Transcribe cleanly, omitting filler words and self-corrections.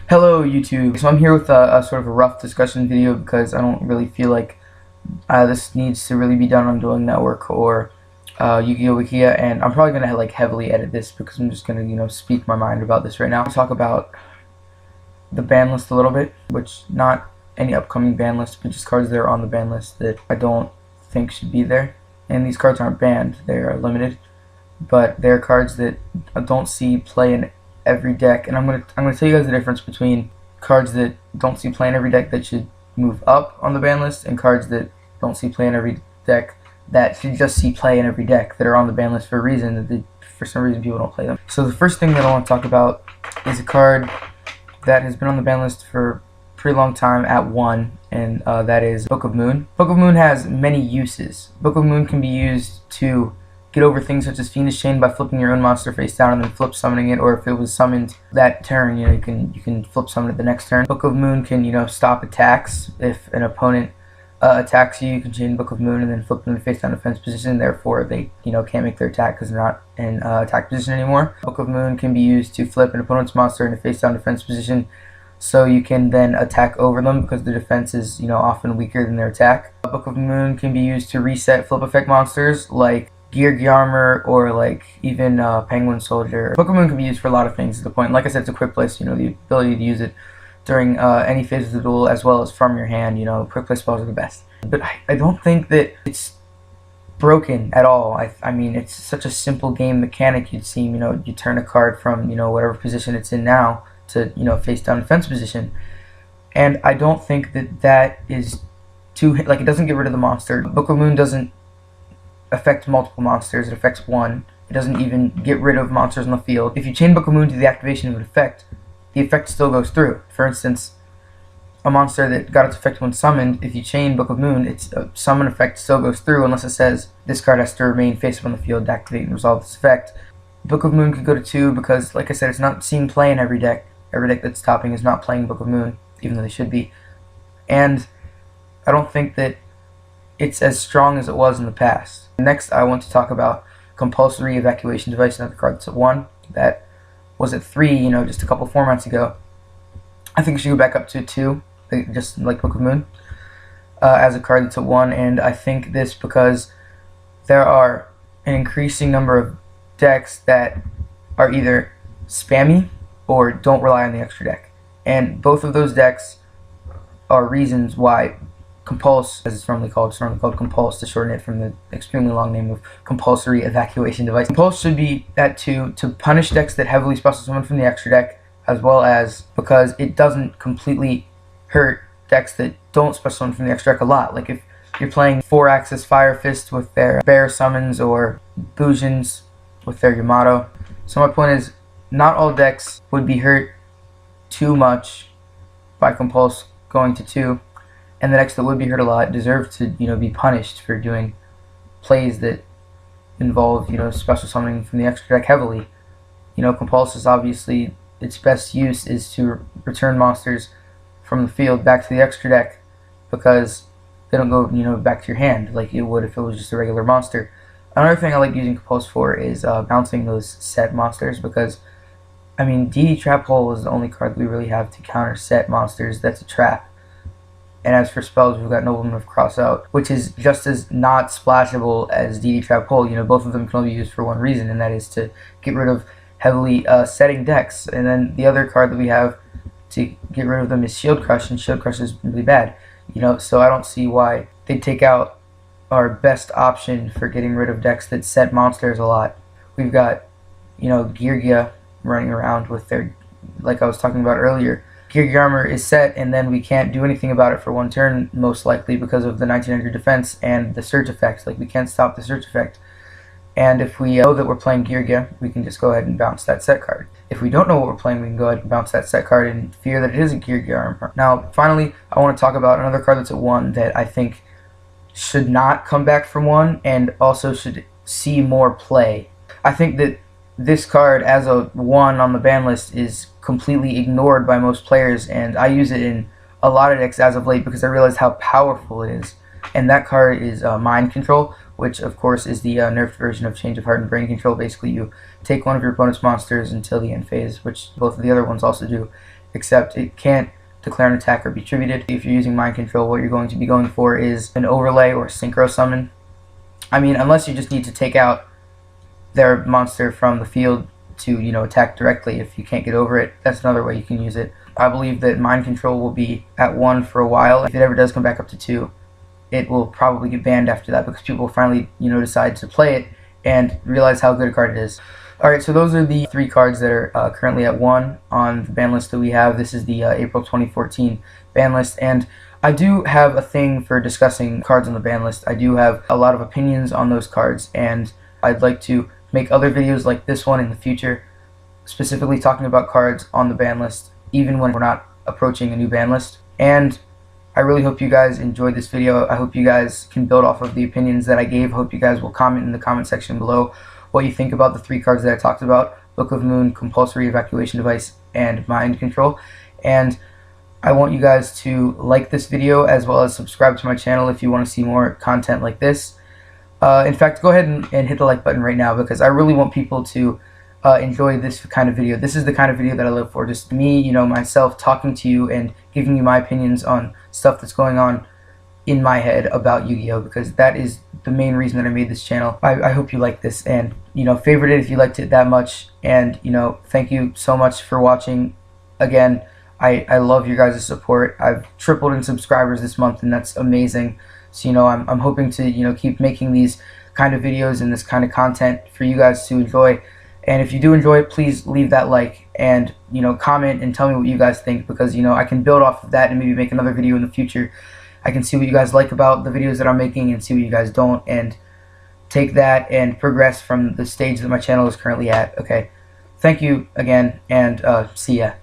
Hello YouTube. So I'm here with a sort of a rough discussion video because I don't really feel like this needs to really be done on Dueling Network or Yu-Gi-Oh! Wikia, and I'm probably gonna like heavily edit this because I'm just gonna speak my mind about this right now. I'll talk about the ban list a little bit, which not any upcoming ban list, but just cards that are on the ban list that I don't think should be there. And these cards aren't banned; they are limited, but they're cards that I don't see play in every deck, and I'm gonna tell you guys the difference between cards that don't see play in every deck that should move up on the ban list and cards that don't see play in every deck that should just see play in every deck that are on the ban list for a reason that for some reason people don't play them. So the first thing that I want to talk about is a card that has been on the ban list for a pretty long time at 1, and that is Book of Moon. Book of Moon has many uses. Book of Moon can be used to get over things such as Fiendish Chain by flipping your own monster face down and then flip summoning it, or if it was summoned that turn, you can flip summon it the next turn. Book of Moon can stop attacks. If an opponent attacks you, you can chain Book of Moon and then flip them to face down defense position. Therefore, they can't make their attack because they're not in attack position anymore. Book of Moon can be used to flip an opponent's monster into face down defense position, so you can then attack over them because the defense is often weaker than their attack. Book of Moon can be used to reset flip effect monsters like Geargiarmor or like even Penguin Soldier. Book of Moon can be used for a lot of things at the point. Like I said, it's a quick play, so the ability to use it during any phase of the duel as well as from your hand. Quick play spells are the best. But I don't think that it's broken at all. I mean, it's such a simple game mechanic. You'd seem, you turn a card from, whatever position it's in now to, face down defense position. And I don't think that is too, like, it doesn't get rid of the monster. Book of Moon doesn't affect multiple monsters. It affects one. It doesn't even get rid of monsters on the field. If you chain Book of Moon to the activation of an effect, the effect still goes through. For instance, a monster that got its effect when summoned, if you chain Book of Moon, its summon effect still goes through unless it says this card has to remain face up on the field to activate and resolve this effect. Book of Moon could go to 2 because, like I said, it's not seen play in every deck. Every deck that's topping is not playing Book of Moon, even though they should be. And I don't think that it's as strong as it was in the past. Next, I want to talk about Compulsory Evacuation Device, another card that's at 1. That was at 3, just a couple formats ago. I think it should go back up to 2, just like Book of Moon, as a card that's at 1. And I think this because there are an increasing number of decks that are either spammy or don't rely on the extra deck. And both of those decks are reasons why Compulse, as it's normally called Compulse to shorten it from the extremely long name of Compulsory Evacuation Device. Compulse should be at 2 to punish decks that heavily special summon from the extra deck, as well as because it doesn't completely hurt decks that don't special summon from the extra deck a lot. Like if you're playing 4-axis Fire Fist with their Bear Summons or Bujins with their Yamato. So my point is, not all decks would be hurt too much by Compulse going to 2. And the decks that would be hurt a lot deserve to, be punished for doing plays that involve, special summoning from the extra deck heavily. Compulse is obviously, its best use is to return monsters from the field back to the extra deck because they don't go, back to your hand like it would if it was just a regular monster. Another thing I like using Compulse for is bouncing those set monsters because, I mean, DD Trap Hole is the only card we really have to counter set monsters that's a trap. And as for spells, we've got Nobleman of Crossout, which is just as not splashable as DD Trap Hole. Both of them can only be used for one reason, and that is to get rid of heavily setting decks. And then the other card that we have to get rid of them is Shield Crush, and Shield Crush is really bad. So I don't see why they take out our best option for getting rid of decks that set monsters a lot. We've got, Geargia running around with their, like I was talking about earlier. Geargiarmor is set, and then we can't do anything about it for one turn, most likely because of the 1900 defense and the surge effect. Like, we can't stop the surge effect. And if we know that we're playing Geargia, we can just go ahead and bounce that set card. If we don't know what we're playing, we can go ahead and bounce that set card and fear that it is a Geargiarmor. Now, finally, I want to talk about another card that's at 1 that I think should not come back from 1 and also should see more play. I think that this card as a 1 on the ban list is completely ignored by most players, and I use it in a lot of decks as of late because I realized how powerful it is. And that card is Mind Control, which of course is the nerfed version of Change of Heart and Brain Control. Basically, you take one of your opponent's monsters until the end phase, which both of the other ones also do, except it can't declare an attack or be tributed. If you're using mind control, what you're going to be going for is an overlay or synchro summon. I mean, unless you just need to take out their monster from the field to, you know, attack directly. If you can't get over it, that's another way you can use it. I believe that mind control will be at 1 for a while. If it ever does come back up to 2, it will probably get banned after that, because people will finally, you know, decide to play it and realize how good a card it is. Alright, so those are the 3 cards that are currently at 1 on the ban list that we have. This is the April 2014 ban list, and I do have a thing for discussing cards on the ban list. I do have a lot of opinions on those cards, and I'd like to make other videos like this one in the future, specifically talking about cards on the ban list, even when we're not approaching a new ban list. And I really hope you guys enjoyed this video. I hope you guys can build off of the opinions that I gave. I hope you guys will comment in the comment section below what you think about the 3 cards that I talked about: Book of Moon, Compulsory Evacuation Device, and Mind Control. And I want you guys to like this video as well as subscribe to my channel if you want to see more content like this. In fact, go ahead and hit the like button right now, because I really want people to enjoy this kind of video. This is the kind of video that I live for. Just me, you know, myself talking to you and giving you my opinions on stuff that's going on in my head about Yu-Gi-Oh! Because that is the main reason that I made this channel. I hope you like this, and, you know, favorite it if you liked it that much. And, you know, thank you so much for watching. Again, I love your guys' support. I've tripled in subscribers this month, and that's amazing. So, you know, I'm hoping to, you know, keep making these kind of videos and this kind of content for you guys to enjoy. And if you do enjoy it, please leave that like and, you know, comment and tell me what you guys think, because, you know, I can build off of that and maybe make another video in the future. I can see what you guys like about the videos that I'm making and see what you guys don't, and take that and progress from the stage that my channel is currently at. Okay, thank you again, and see ya.